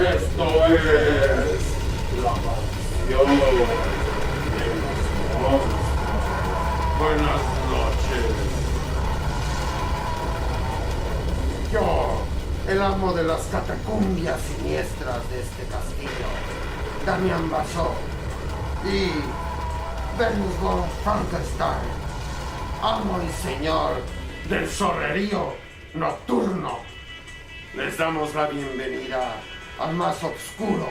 Esto es la mansión de los monstruos. Buenas noches. Yo, el amo de las catacumbias siniestras de este castillo, Damián Basó, y Venus von Frankenstein, amo y señor del zorrerío nocturno. Les damos la bienvenida al más oscuro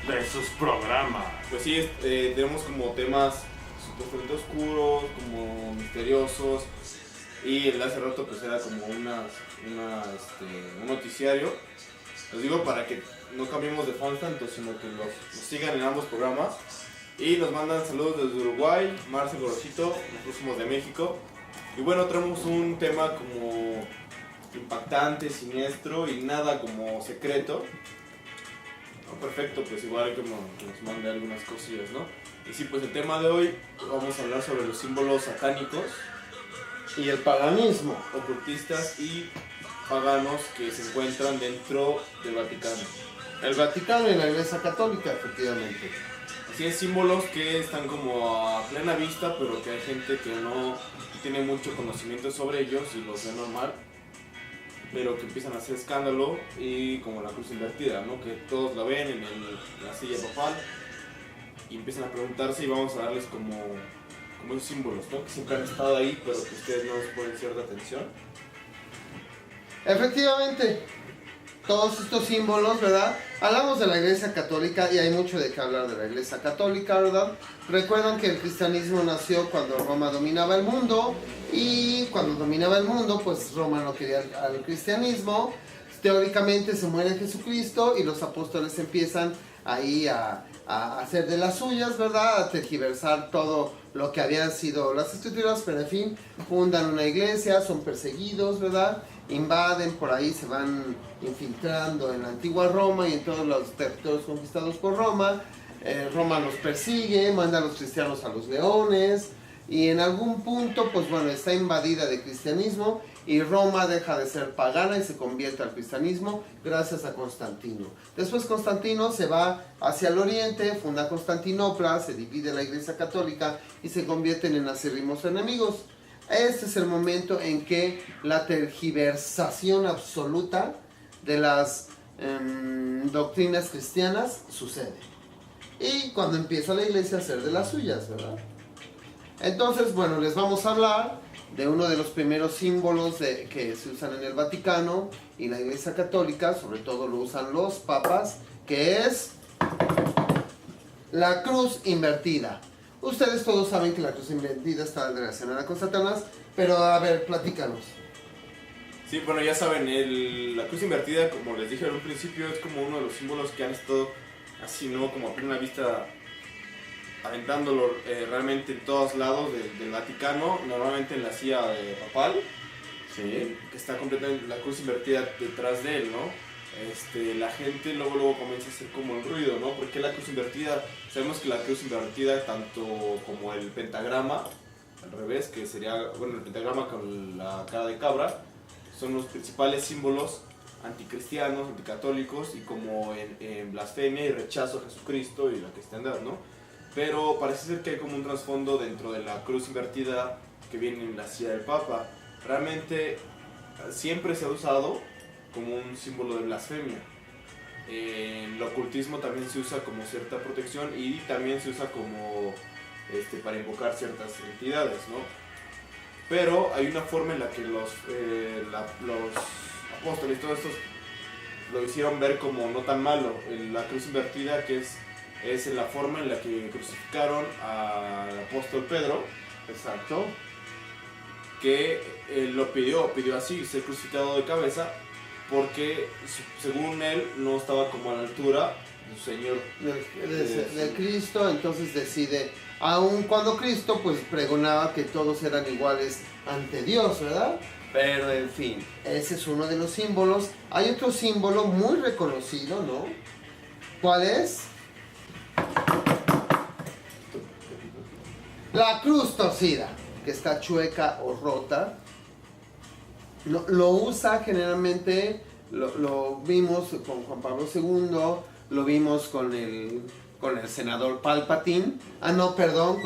de sus programas. Pues sí, tenemos como temas súper oscuros, como misteriosos. Y el hace rato pues era como un noticiario. Les digo para que no cambiemos de fans tanto, sino que los sigan en ambos programas. Y nos mandan saludos desde Uruguay, Marce Gorosito, nosotros somos de México. Y bueno, traemos un tema como impactante, siniestro y nada como secreto. No, perfecto, pues igual que nos mande algunas cosillas, ¿no? Y sí, pues el tema de hoy vamos a hablar sobre los símbolos satánicos Y el paganismo. ocultistas y paganos que se encuentran dentro del Vaticano. El Vaticano y la Iglesia Católica, efectivamente. Así es, símbolos que están como a plena vista, pero que hay gente que no tiene mucho conocimiento sobre ellos y los ve normal, pero que empiezan a hacer escándalo, y como la cruz invertida, ¿no? Que todos la ven en la silla papal y empiezan a preguntarse, y vamos a darles como esos símbolos, ¿no? Que siempre han estado ahí, pero que ustedes no les ponen cierta atención. Efectivamente, todos estos símbolos, ¿verdad? Hablamos de la Iglesia Católica y hay mucho de qué hablar de la Iglesia Católica, ¿verdad? Recuerdan que el cristianismo nació cuando Roma dominaba el mundo, y cuando dominaba el mundo, pues Roma no quería al cristianismo. Teóricamente se muere Jesucristo y los apóstoles empiezan ahí a hacer de las suyas, ¿verdad? A tergiversar todo lo que habían sido las escrituras, pero en fin, fundan una iglesia, son perseguidos, ¿verdad? Invaden, por ahí se van infiltrando en la antigua Roma y en todos los territorios conquistados por Roma. Roma los persigue, manda a los cristianos a los leones, y en algún punto, pues bueno, está invadida de cristianismo y Roma deja de ser pagana y se convierte al cristianismo gracias a Constantino. Después Constantino se va hacia el oriente, funda Constantinopla, se divide la Iglesia Católica y se convierten en acérrimos enemigos. Este es el momento en que la tergiversación absoluta de las doctrinas cristianas sucede. Y cuando empieza la iglesia a hacer de las suyas, ¿verdad? Entonces, bueno, les vamos a hablar de uno de los primeros símbolos que se usan en el Vaticano y la Iglesia Católica, sobre todo lo usan los papas, que es la cruz invertida. Ustedes todos saben que la cruz invertida está relacionada con Satanás, pero a ver, platícanos. Sí, bueno, ya saben, la cruz invertida, como les dije en un principio, es como uno de los símbolos que han estado así, ¿no? Como a primera vista aventándolo realmente en todos lados del Vaticano, normalmente en la silla papal, Sí. que está completamente la cruz invertida detrás de él, ¿no? La gente luego comienza a hacer como el ruido, ¿no? Porque la cruz invertida, sabemos que la cruz invertida, tanto como el pentagrama, al revés, que sería, bueno, el pentagrama con la cara de cabra, son los principales símbolos anticristianos, anticatólicos, y como en blasfemia y rechazo a Jesucristo y la cristiandad, ¿no? Pero parece ser que hay como un trasfondo dentro de la cruz invertida que viene en la silla del Papa. Realmente siempre se ha usado como un símbolo de blasfemia. En el ocultismo también se usa como cierta protección, y también se usa como para invocar ciertas entidades, ¿no? Pero hay una forma en la que los apóstoles, todos estos, lo hicieron ver como no tan malo. La cruz invertida, que es la forma en la que crucificaron al apóstol Pedro. Exacto. Que lo pidió así, ser crucificado de cabeza, porque según él no estaba como a la altura de su Señor. De Cristo, entonces decide, aun cuando Cristo pues pregonaba que todos eran iguales ante Dios, ¿verdad? Pero en fin, ese es uno de los símbolos. Hay otro símbolo muy reconocido, ¿no? ¿Cuál es? La cruz torcida, que está chueca o rota. Lo usa generalmente Lo vimos con Juan Pablo II, lo vimos con el senador Palpatine, no, perdón,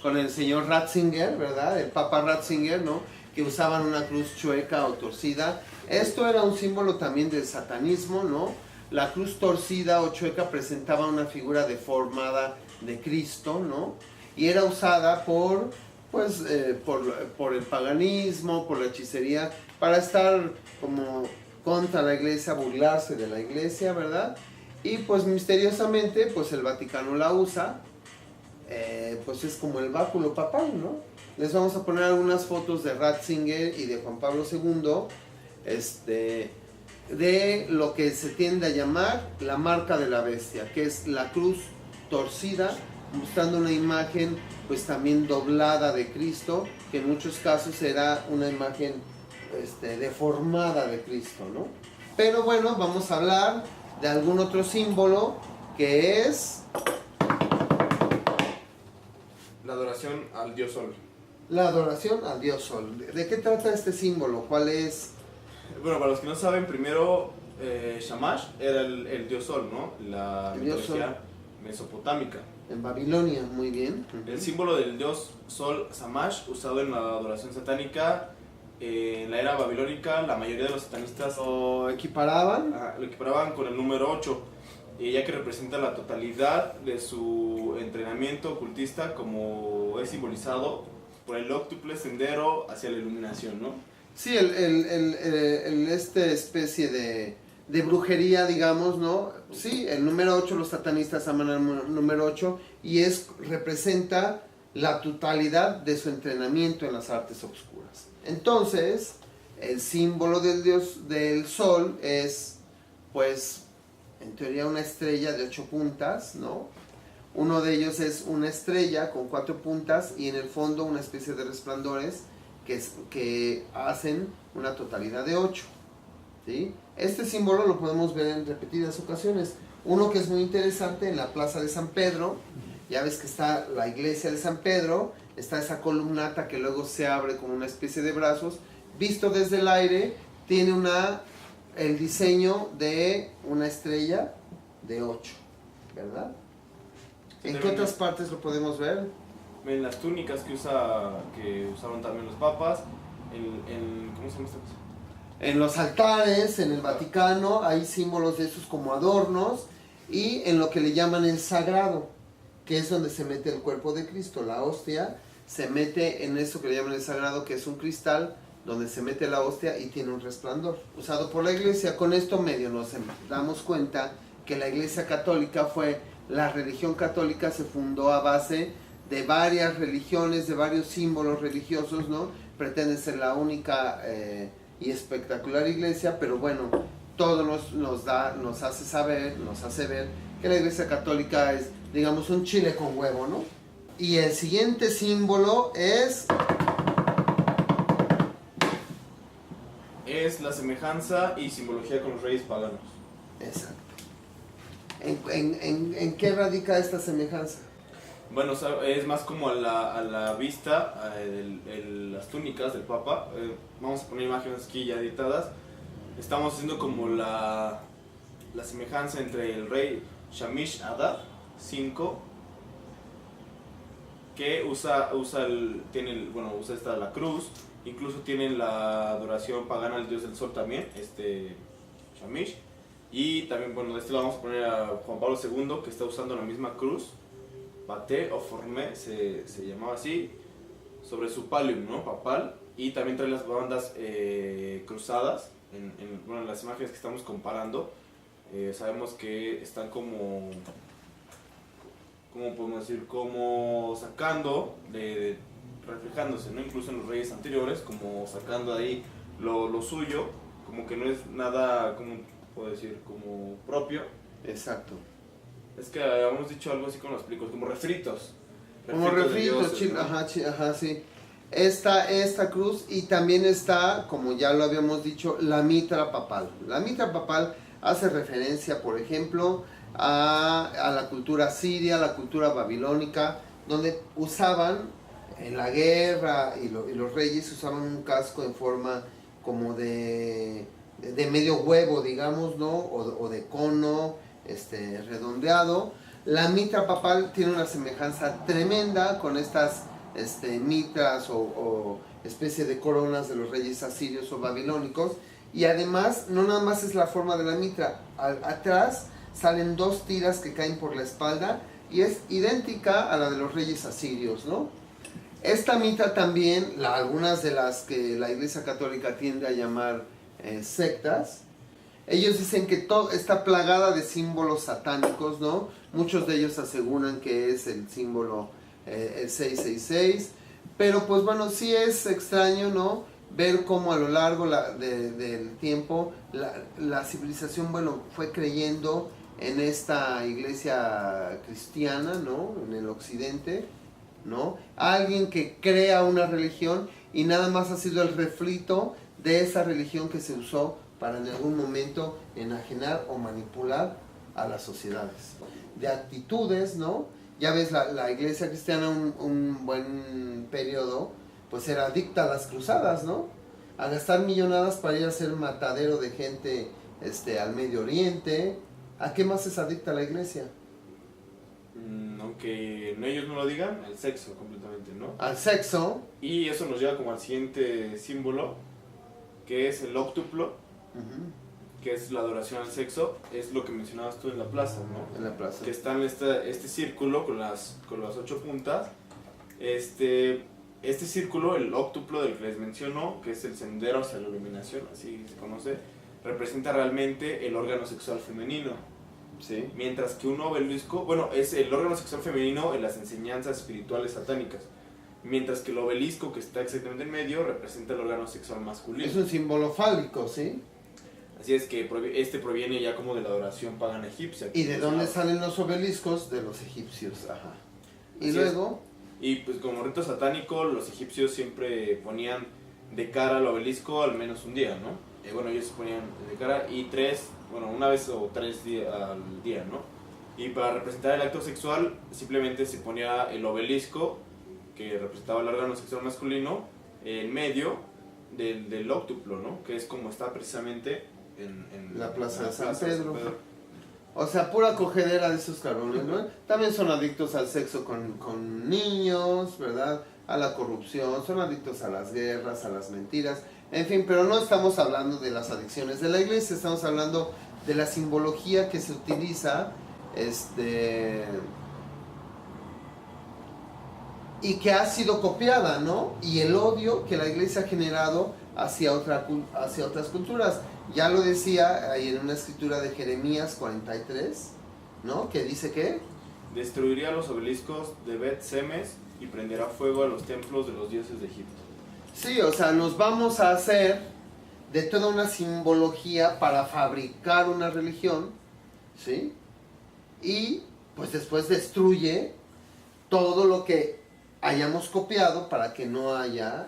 con el señor Ratzinger, ¿verdad? El Papa Ratzinger, ¿no? Que usaban una cruz chueca o torcida. Esto era un símbolo también del satanismo, ¿no? La cruz torcida o chueca presentaba una figura deformada de Cristo, ¿no? Y era usada por el paganismo, por la hechicería, para estar como contra la iglesia, burlarse de la iglesia, ¿verdad? Y pues misteriosamente, pues el Vaticano la usa, pues es como el báculo papal, ¿no? Les vamos a poner algunas fotos de Ratzinger y de Juan Pablo II, de lo que se tiende a llamar la marca de la bestia, que es la cruz torcida, mostrando una imagen pues también doblada de Cristo, que en muchos casos era una imagen deformada de Cristo, ¿no? Pero bueno, vamos a hablar de algún otro símbolo que es la adoración al dios sol. La adoración al dios sol. ¿De qué trata este símbolo? ¿Cuál es? Bueno, para los que no saben, primero Shamash era el dios sol, ¿no? La mitología mesopotámica. En Babilonia, muy bien. El símbolo del dios sol Shamash, usado en la adoración satánica en la era babilónica, la mayoría de los satanistas lo equiparaban con el número 8, ya que representa la totalidad de su entrenamiento ocultista, como es simbolizado por el óctuple sendero hacia la iluminación, ¿no? Sí, especie de brujería, digamos, ¿no? Sí, el número 8, los satanistas aman el número 8 y representa la totalidad de su entrenamiento en las artes oscuras. Entonces, el símbolo del dios del sol es, pues, en teoría una estrella de 8 puntas, ¿no? Uno de ellos es una estrella con 4 puntas y en el fondo una especie de resplandores que hacen una totalidad de 8, ¿sí? Este símbolo lo podemos ver en repetidas ocasiones. Uno que es muy interesante en la plaza de San Pedro, ya ves que está la iglesia de San Pedro, está esa columnata que luego se abre como una especie de brazos, visto desde el aire, tiene el diseño de una estrella de 8, ¿verdad? ¿En qué otras partes lo podemos ver? En las túnicas que usaron también los papas, ¿cómo se llama esta cosa? En los altares, en el Vaticano, hay símbolos de esos como adornos, y en lo que le llaman el sagrado, que es donde se mete el cuerpo de Cristo, la hostia, se mete en eso que le llaman el sagrado, que es un cristal, donde se mete la hostia y tiene un resplandor, usado por la iglesia. Con esto medio nos damos cuenta que la iglesia católica la religión católica se fundó a base de varias religiones, de varios símbolos religiosos, ¿no? Pretende ser la única y espectacular iglesia, pero bueno, todo nos hace ver que la iglesia católica es, digamos, un chile con huevo, ¿no? Y el siguiente símbolo es la semejanza y simbología con los reyes paganos. Exacto. ¿En qué radica esta semejanza? Bueno, es más como a la vista las túnicas del Papa. Vamos a poner imágenes aquí ya editadas. Estamos haciendo como la semejanza entre el rey Shamish Adad 5, que usa la cruz, incluso tienen la adoración pagana al dios del sol también, Shamish. Y también, bueno, de este lado vamos a poner a Juan Pablo II, que está usando la misma cruz, Bate o Formé, se llamaba así, sobre su pallium, ¿no? Papal. Y también trae las bandas cruzadas, en las imágenes que estamos comparando. Sabemos que están como podemos decir, como sacando, reflejándose, ¿no? Incluso en los reyes anteriores, como sacando ahí lo suyo, como que no es nada, como puedo decir, como propio. Exacto. Es que habíamos dicho algo así con los plicos, como refritos. Como refritos, ¿no? Ajá, sí. Esta cruz, y también está, como ya lo habíamos dicho, la mitra papal. La mitra papal hace referencia, por ejemplo, a la cultura siria, la cultura babilónica, donde usaban en la guerra y los reyes usaban un casco en forma como de de medio huevo, digamos, ¿no? O de cono, redondeado. La mitra papal tiene una semejanza tremenda con estas mitras o especie de coronas de los reyes asirios o babilónicos. Y además, no nada más es la forma de la mitra. Atrás salen 2 tiras que caen por la espalda y es idéntica a la de los reyes asirios, ¿no? Esta mitra también, algunas de las que la Iglesia Católica tiende a llamar sectas, ellos dicen que está plagada de símbolos satánicos, ¿no? Muchos de ellos aseguran que es el símbolo el 666, pero pues bueno, sí es extraño, ¿no? Ver cómo a lo largo del tiempo la civilización, bueno, fue creyendo en esta iglesia cristiana, ¿no? En el occidente, ¿no? Alguien que crea una religión y nada más ha sido el refrito de esa religión que se usó para en algún momento enajenar o manipular a las sociedades. De actitudes, ¿no? Ya ves, la iglesia cristiana un buen periodo, pues era adicta a las cruzadas, ¿no? A gastar millonadas para ir a ser matadero de gente al Medio Oriente. ¿A qué más es adicta la iglesia? Aunque ellos no lo digan, al sexo completamente, ¿no? Al sexo. Y eso nos lleva como al siguiente símbolo, que es el óctuplo, que es la adoración al sexo. Es lo que mencionabas tú en la plaza, ¿no? En la plaza. Que está en este círculo con las 8 puntas. Este círculo, el óctuplo del que les menciono, que es el sendero hacia la iluminación, así se conoce, representa realmente el órgano sexual femenino. Sí. Mientras que un obelisco, bueno, es el órgano sexual femenino en las enseñanzas espirituales satánicas. Mientras que el obelisco, que está exactamente en medio, representa el órgano sexual masculino. Es un símbolo fálico, ¿sí? Así es que proviene ya como de la adoración pagana egipcia. ¿Y de dónde salen los obeliscos? De los egipcios, ajá. Y así luego... Y pues como rito satánico, los egipcios siempre ponían de cara al obelisco al menos un día, ¿no? Bueno, ellos se ponían de cara y una vez o 3 días al día, ¿no? Y para representar el acto sexual simplemente se ponía el obelisco, que representaba el órgano sexual masculino, en medio del óctuplo, ¿no? Que es como está precisamente en la plaza de San Pedro. O sea, pura cogedera de esos cabrones, ¿no? También son adictos al sexo con niños, ¿verdad? A la corrupción, son adictos a las guerras, a las mentiras, en fin, pero no estamos hablando de las adicciones de la iglesia, estamos hablando de la simbología que se utiliza, y que ha sido copiada, ¿no? Y el odio que la iglesia ha generado hacia otras culturas. Ya lo decía ahí en una escritura de Jeremías 43, ¿no? Que dice que destruiría los obeliscos de Bet Semes y prenderá fuego a los templos de los dioses de Egipto. Sí, o sea, nos vamos a hacer de toda una simbología para fabricar una religión, ¿sí? Y pues después destruye todo lo que hayamos copiado para que no haya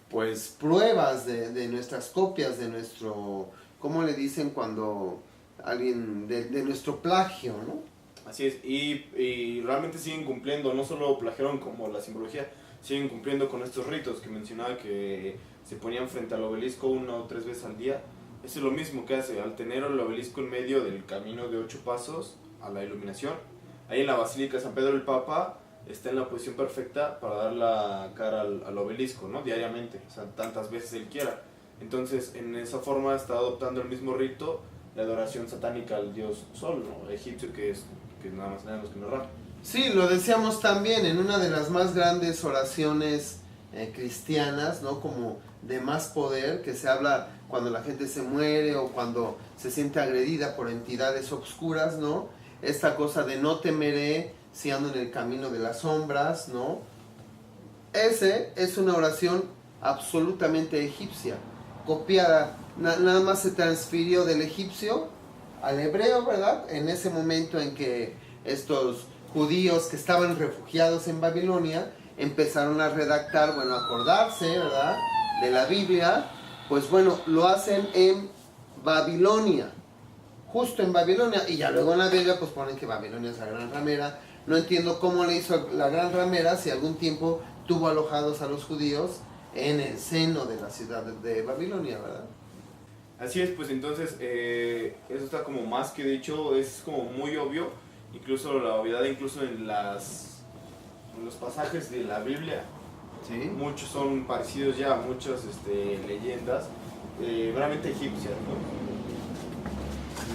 pues pruebas de nuestras copias, de nuestro, ¿cómo le dicen cuando alguien, de nuestro plagio, ¿no? Así es, y realmente siguen cumpliendo, no solo plagiaron como la simbología, siguen cumpliendo con estos ritos que mencionaba, que se ponían frente al obelisco 1 o 3 veces al día. Eso es lo mismo que hace, al tener el obelisco en medio del camino de 8 pasos a la iluminación. Ahí en la Basílica de San Pedro el Papa está en la posición perfecta para dar la cara al obelisco, ¿no? Diariamente, o sea, tantas veces él quiera. Entonces, en esa forma está adoptando el mismo rito de adoración satánica al dios Sol, ¿no? Egipcio, que nada más nada menos que Ra. Sí, lo decíamos también en una de las más grandes oraciones cristianas, ¿no? Como de más poder, que se habla cuando la gente se muere o cuando se siente agredida por entidades obscuras, ¿no? Esta cosa de no temeré si ando en el camino de las sombras, ¿no? Ese es una oración absolutamente egipcia, copiada, nada más se transfirió del egipcio al hebreo, ¿verdad? En ese momento en que estos judíos que estaban refugiados en Babilonia empezaron a redactar, bueno, a acordarse, ¿verdad?, de la Biblia, pues bueno, lo hacen en Babilonia, justo en Babilonia, y ya luego en la Biblia pues ponen que Babilonia es la gran ramera. No entiendo cómo le hizo la gran ramera si algún tiempo tuvo alojados a los judíos en el seno de la ciudad de Babilonia, ¿verdad? Así es, pues entonces eso está como más que dicho, es como muy obvio, incluso la obviedad incluso en los pasajes de la Biblia, ¿Sí? muchos son parecidos ya a muchas leyendas meramente egipcias, ¿no?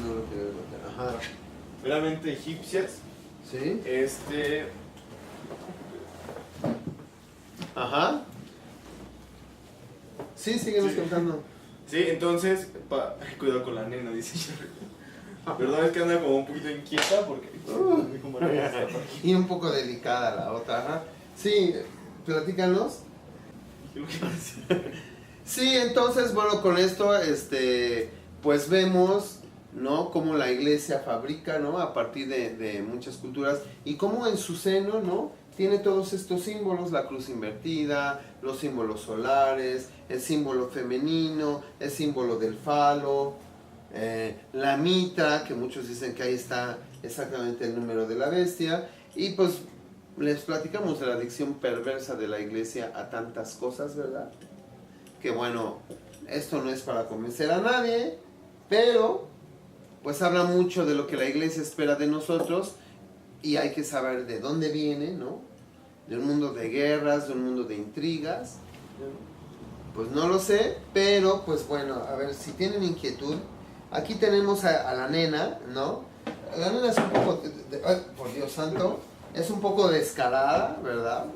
No lo quiero ver. Ajá. Meramente egipcias, ¿Sí? Ajá. Sí, síguenos Sí. contando. Sí, entonces, cuidado con la nena, dice Jerry. Perdón, es que anda como un poquito inquieta porque dijo María, está por aquí. Y un poco delicada la otra, ajá. Sí, platícanos. ¿Qué es lo que iba a decir? Sí, entonces, bueno, con esto, pues vemos, ¿no? Cómo la iglesia fabrica, ¿no? A partir de muchas culturas y cómo en su seno, ¿no? Tiene todos estos símbolos, la cruz invertida, los símbolos solares, el símbolo femenino, el símbolo del falo, la mitra, que muchos dicen que ahí está exactamente el número de la bestia, y pues les platicamos de la adicción perversa de la iglesia a tantas cosas, ¿verdad? Que bueno, esto no es para convencer a nadie, pero pues habla mucho de lo que la iglesia espera de nosotros y hay que saber de dónde viene, ¿no? De un mundo de guerras, de un mundo de intrigas. Pues no lo sé, pero pues bueno, a ver, si tienen inquietud, aquí tenemos a la nena, ¿no? La nena es un poco, ay, por Dios santo, es un poco descarada, ¿verdad?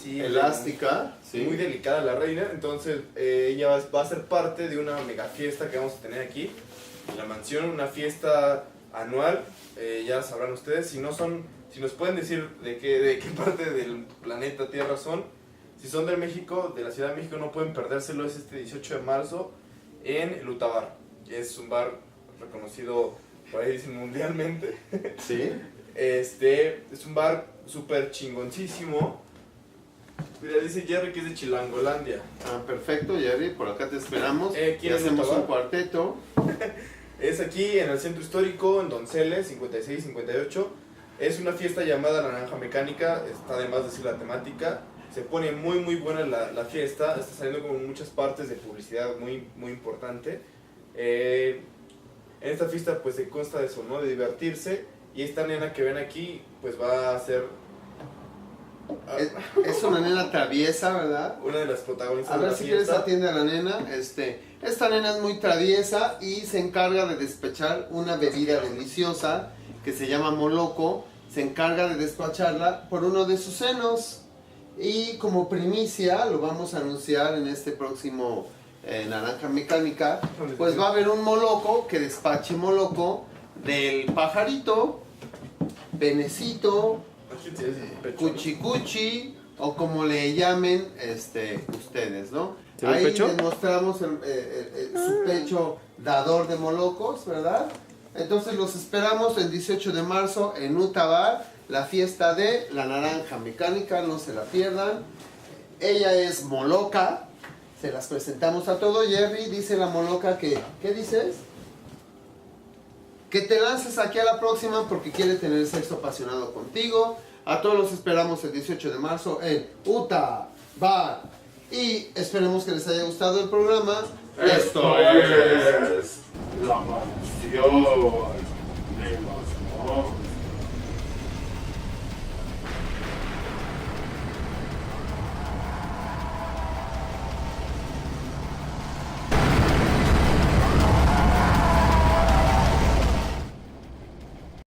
Sí, Elástica, sí. Muy delicada la reina, entonces ella va a ser parte de una mega fiesta que vamos a tener aquí en la mansión, una fiesta anual, ya sabrán ustedes, si nos pueden decir de qué parte del planeta Tierra son, si son de México, de la Ciudad de México, no pueden perdérselo, es este 18 de marzo en el Utabar, es un bar reconocido, por ahí dicen mundialmente. ¿sí? Es un bar súper chingoncísimo. Mira, dice Jerry que es de Chilangolandia. Ah, perfecto, Jerry, por acá te esperamos. ¿Quién Y es hacemos Utabar? un cuarteto. Es aquí en el centro histórico, en Donceles, 56-58. Es una fiesta llamada La Naranja Mecánica, está de más decir la temática. Se pone muy muy buena la fiesta, está saliendo como muchas partes de publicidad muy, muy importante. En esta fiesta pues se consta de eso, ¿no? De divertirse. Y esta nena que ven aquí pues va a ser Es una nena traviesa, ¿verdad? una de las protagonistas A de ver la si quieres fiesta. atiende a la nena. Esta nena es muy traviesa y se encarga de despechar una bebida deliciosa que se llama moloco. Se encarga de despacharla por uno de sus senos. Y como primicia, lo vamos a anunciar en este próximo Naranja Mecánica, pues va a haber un moloco que despache moloco del pajarito, penecito, cuchi cuchi o como le llamen ustedes, ¿no? ¿Se ve el Ahí pecho? les mostramos su pecho dador de molocos, ¿verdad? Entonces los esperamos el 18 de marzo en Utabar, la fiesta de la Naranja Mecánica, no se la pierdan. Ella es moloca, se las presentamos a todo. Jerry, dice la moloca que, ¿qué dices? Que te lances aquí a la próxima porque quiere tener sexo apasionado contigo. A todos los esperamos el 18 de marzo en Utabar. Y esperemos que les haya gustado el programa. Esto es